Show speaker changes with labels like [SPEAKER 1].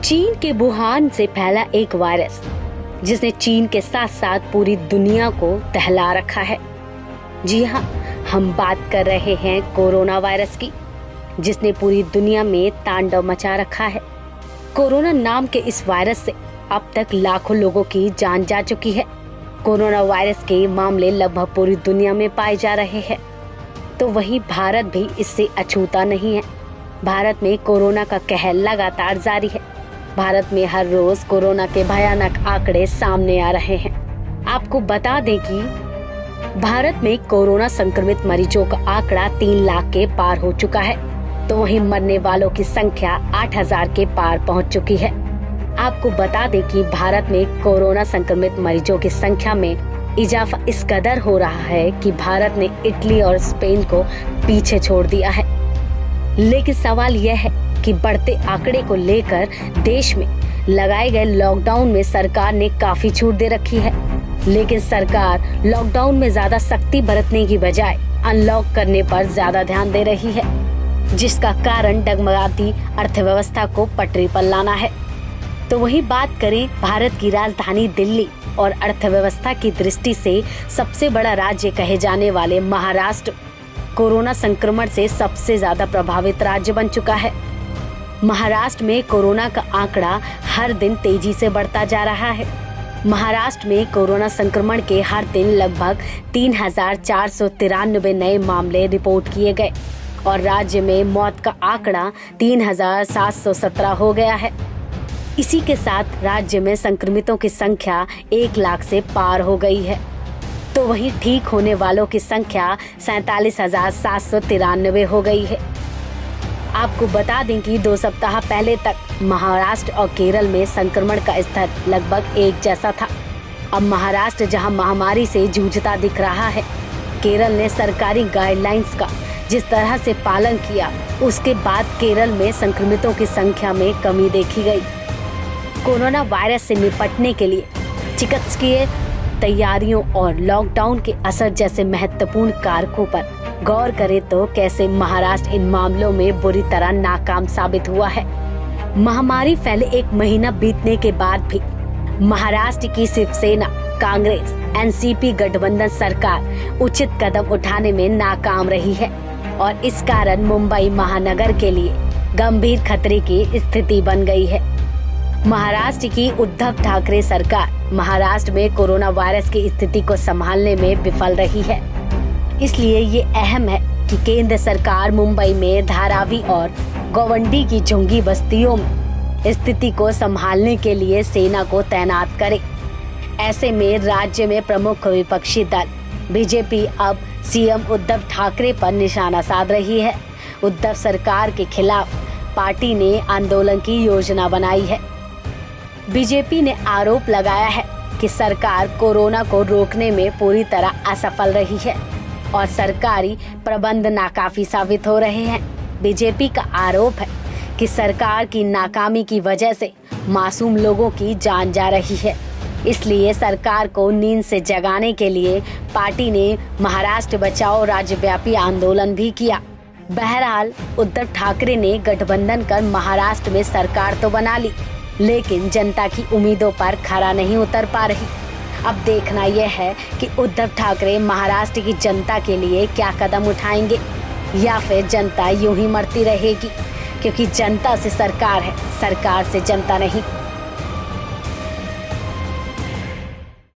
[SPEAKER 1] चीन के वुहान से फैला एक वायरस जिसने चीन के साथ साथ पूरी दुनिया को दहला रखा है। जी हाँ, हम बात कर रहे हैं कोरोना वायरस की, जिसने पूरी दुनिया में तांडव मचा रखा है। कोरोना नाम के इस वायरस से अब तक लाखों लोगों की जान जा चुकी है। कोरोना वायरस के मामले लगभग पूरी दुनिया में पाए जा रहे हैं, तो वहीं भारत भी इससे अछूता नहीं है। भारत में कोरोना का कहर लगातार जारी है। भारत में हर रोज कोरोना के भयानक आंकड़े सामने आ रहे हैं। आपको बता दें कि भारत में कोरोना संक्रमित मरीजों का आंकड़ा 3 लाख के पार हो चुका है, तो वहीं मरने वालों की संख्या 8,000 के पार पहुंच चुकी है। आपको बता दें कि भारत में कोरोना संक्रमित मरीजों की संख्या में इजाफा इस कदर हो रहा है कि भारत ने इटली और स्पेन को पीछे छोड़ दिया है। लेकिन सवाल यह है कि बढ़ते आंकड़े को लेकर देश में लगाए गए लॉकडाउन में सरकार ने काफी छूट दे रखी है। लेकिन सरकार लॉकडाउन में ज्यादा सख्ती बरतने की बजाय अनलॉक करने पर ज्यादा ध्यान दे रही है, जिसका कारण डगमगाती अर्थव्यवस्था को पटरी पर लाना है। तो वही बात करें भारत की राजधानी दिल्ली और अर्थव्यवस्था की दृष्टि से सबसे बड़ा राज्य कहे जाने वाले महाराष्ट्र कोरोना संक्रमण से सबसे ज्यादा प्रभावित राज्य बन चुका है। महाराष्ट्र में कोरोना का आंकड़ा हर दिन तेजी से बढ़ता जा रहा है। महाराष्ट्र में कोरोना संक्रमण के हर दिन लगभग 3,493 नए मामले रिपोर्ट किए गए और राज्य में मौत का आंकड़ा 3,717 हो गया है। इसी के साथ राज्य में संक्रमितों की संख्या 1 लाख से पार हो गई है, तो वहीं ठीक होने वालों की संख्या 47,793 हो गई है। आपको बता दें कि 2 सप्ताह पहले तक महाराष्ट्र और केरल में संक्रमण का स्तर लगभग एक जैसा था। अब महाराष्ट्र जहां महामारी से जूझता दिख रहा है, केरल ने सरकारी गाइडलाइंस का जिस तरह से पालन किया, उसके बाद केरल में संक्रमितों की संख्या में कमी देखी गई। कोरोना वायरस से निपटने के लिए चिकित्सकीय तैयारियों और लॉकडाउन के असर जैसे महत्वपूर्ण कारकों पर गौर करें तो कैसे महाराष्ट्र इन मामलों में बुरी तरह नाकाम साबित हुआ है। महामारी फैले 1 महीना बीतने के बाद भी महाराष्ट्र की शिवसेना, कांग्रेस, एनसीपी गठबंधन सरकार उचित कदम उठाने में नाकाम रही है और इस कारण मुंबई महानगर के लिए गंभीर खतरे की स्थिति बन गई है। महाराष्ट्र की उद्धव ठाकरे सरकार महाराष्ट्र में कोरोना वायरस की स्थिति को संभालने में विफल रही है। इसलिए ये अहम है कि केंद्र सरकार मुंबई में धारावी और गोवंडी की झुंगी बस्तियों में स्थिति को संभालने के लिए सेना को तैनात करे। ऐसे में राज्य में प्रमुख विपक्षी दल बीजेपी अब सीएम उद्धव ठाकरे पर निशाना साध रही है। उद्धव सरकार के खिलाफ पार्टी ने आंदोलन की योजना बनाई है। बीजेपी ने आरोप लगाया है कि सरकार कोरोना को रोकने में पूरी तरह असफल रही है और सरकारी प्रबंध नाकाफी साबित हो रहे हैं। बीजेपी का आरोप है कि सरकार की नाकामी की वजह से मासूम लोगों की जान जा रही है। इसलिए सरकार को नींद से जगाने के लिए पार्टी ने महाराष्ट्र बचाओ राज्यव्यापी आंदोलन भी किया। बहरहाल उद्धव ठाकरे ने गठबंधन कर महाराष्ट्र में सरकार तो बना ली, लेकिन जनता की उम्मीदों पर खरा नहीं उतर पा रही। अब देखना यह है कि उद्धव ठाकरे महाराष्ट्र की जनता के लिए क्या कदम उठाएंगे या फिर जनता यूं ही मरती रहेगी, क्योंकि जनता से सरकार है, सरकार से जनता नहीं।